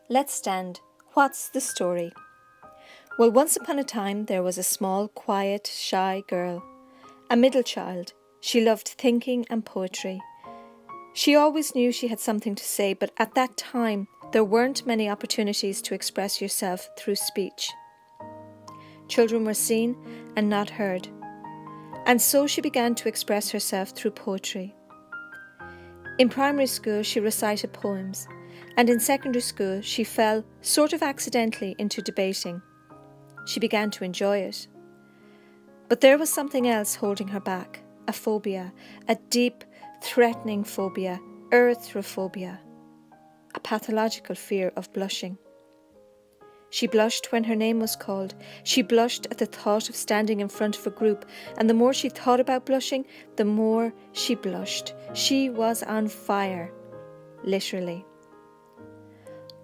Let's stand. What's the story? Well, once upon a time there was a small, quiet, shy girl, a middle child. She loved thinking and poetry. She always knew she had something to say, but at that time there weren't many opportunities to express yourself through speech. Children were seen and not heard, and so she began to express herself through poetry. In primary school she recited poems, and in secondary school she fell, sort of accidentally, into debating. She began to enjoy it. But there was something else holding her back, a phobia, a deep, threatening phobia, erythrophobia, a pathological fear of blushing. She blushed when her name was called. She blushed at the thought of standing in front of a group, and the more she thought about blushing, the more she blushed. She was on fire, literally.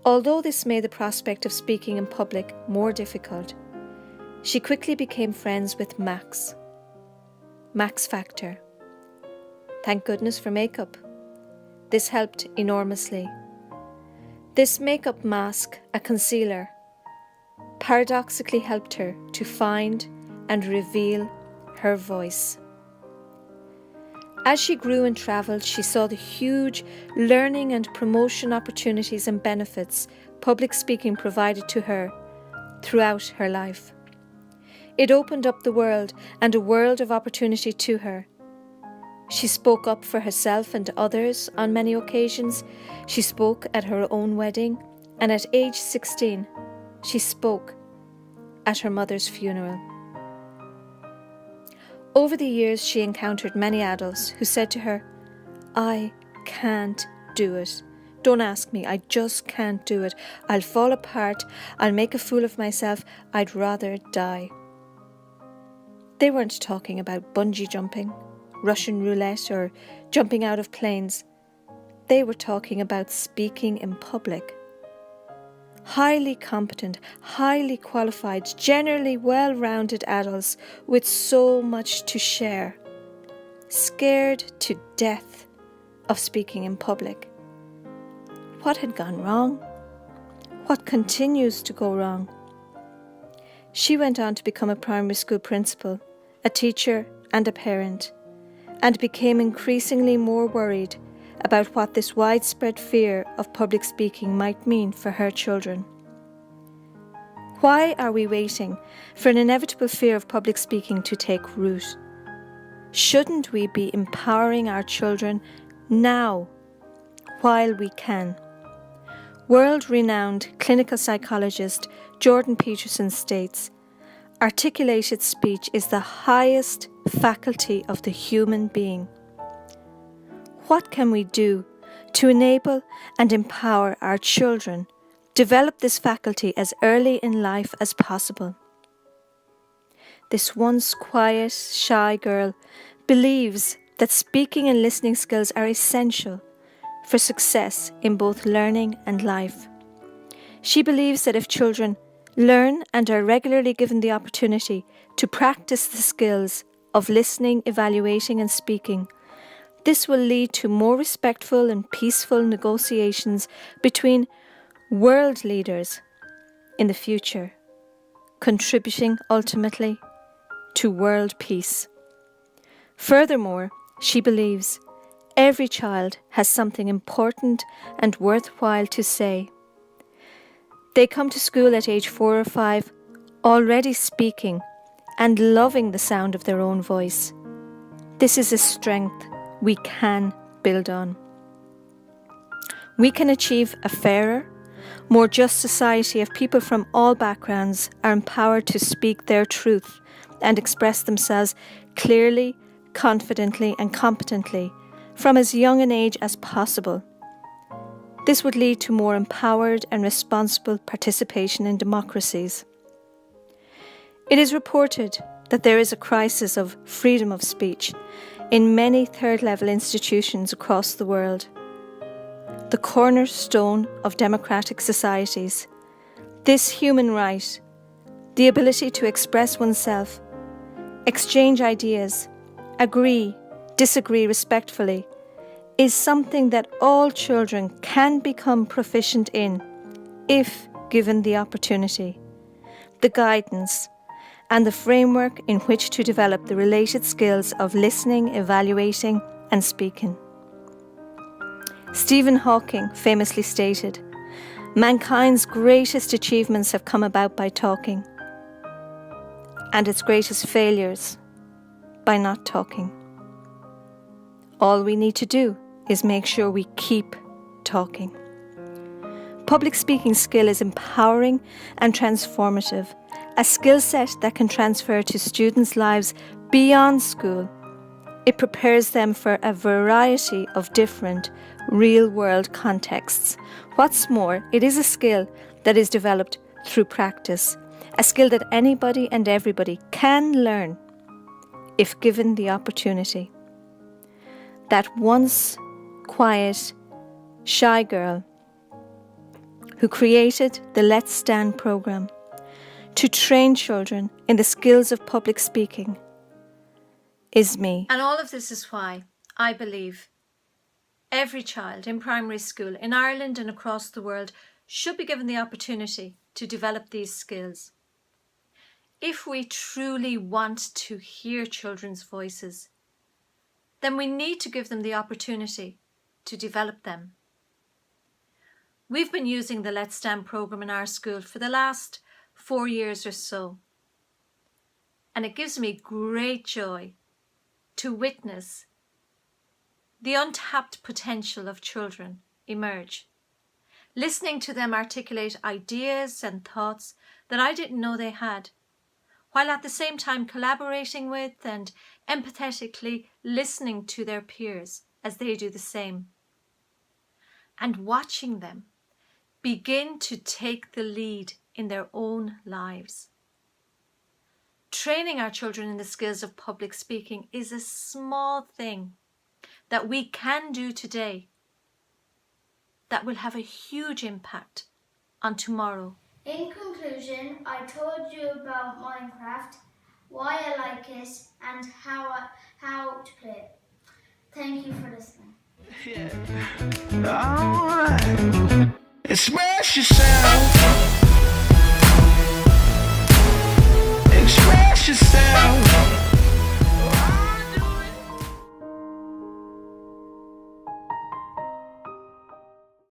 Although this made the prospect of speaking in public more difficult, she quickly became friends with Max Factor. Thank goodness for makeup. This helped enormously. This makeup mask, a concealer, paradoxically helped her to find and reveal her voice. As she grew and travelled, she saw the huge learning and promotion opportunities and benefits public speaking provided to her throughout her life. It opened up the world and a world of opportunity to her. She spoke up for herself and others on many occasions. She spoke at her own wedding, and at age 16, she spoke at her mother's funeral. Over the years, she encountered many adults who said to her, "I can't do it. Don't ask me, I just can't do it. I'll fall apart, I'll make a fool of myself, I'd rather die." They weren't talking about bungee jumping, Russian roulette, or jumping out of planes. They were talking about speaking in public. Highly competent, highly qualified, generally well-rounded adults with so much to share, scared to death of speaking in public. What had gone wrong? What continues to go wrong? She went on to become a primary school principal, a teacher and a parent, and became increasingly more worried about what this widespread fear of public speaking might mean for her children. Why are we waiting for an inevitable fear of public speaking to take root? Shouldn't we be empowering our children now, while we can? World-renowned clinical psychologist Jordan Peterson states, "Articulated speech is the highest faculty of the human being." What can we do to enable and empower our children develop this faculty as early in life as possible? This once quiet, shy girl believes that speaking and listening skills are essential for success in both learning and life. She believes that if children learn and are regularly given the opportunity to practice the skills of listening, evaluating and speaking, this will lead to more respectful and peaceful negotiations between world leaders in the future, contributing ultimately to world peace. Furthermore, she believes every child has something important and worthwhile to say. They come to school at age 4 or 5 already speaking and loving the sound of their own voice. This is a strength we can build on. We can achieve a fairer, more just society if people from all backgrounds are empowered to speak their truth and express themselves clearly, confidently and competently from as young an age as possible. This would lead to more empowered and responsible participation in democracies. It is reported that there is a crisis of freedom of speech in many third-level institutions across the world. The cornerstone of democratic societies, this human right, the ability to express oneself, exchange ideas, agree, disagree respectfully, is something that all children can become proficient in if given the opportunity, the guidance, and the framework in which to develop the related skills of listening, evaluating, and speaking. Stephen Hawking famously stated, "Mankind's greatest achievements have come about by talking, and its greatest failures by not talking." All we need to do is make sure we keep talking. Public speaking skill is empowering and transformative, a skill set that can transfer to students' lives beyond school. It prepares them for a variety of different real-world contexts. What's more, it is a skill that is developed through practice, a skill that anybody and everybody can learn if given the opportunity. That once quiet, shy girl who created the Let's Stand program to train children in the skills of public speaking is me. And all of this is why I believe every child in primary school in Ireland and across the world should be given the opportunity to develop these skills. If we truly want to hear children's voices, then we need to give them the opportunity to develop them. We've been using the Let's Stand program in our school for the last 4 years or so, and it gives me great joy to witness the untapped potential of children emerge, listening to them articulate ideas and thoughts that I didn't know they had, while at the same time collaborating with and empathetically listening to their peers as they do the same, and watching them begin to take the lead in their own lives. Training our children in the skills of public speaking is a small thing that we can do today that will have a huge impact on tomorrow. In conclusion, I told you about Minecraft, why I like it, and how to play it. Thank you for listening. Alright. Express yourself. Express yourself.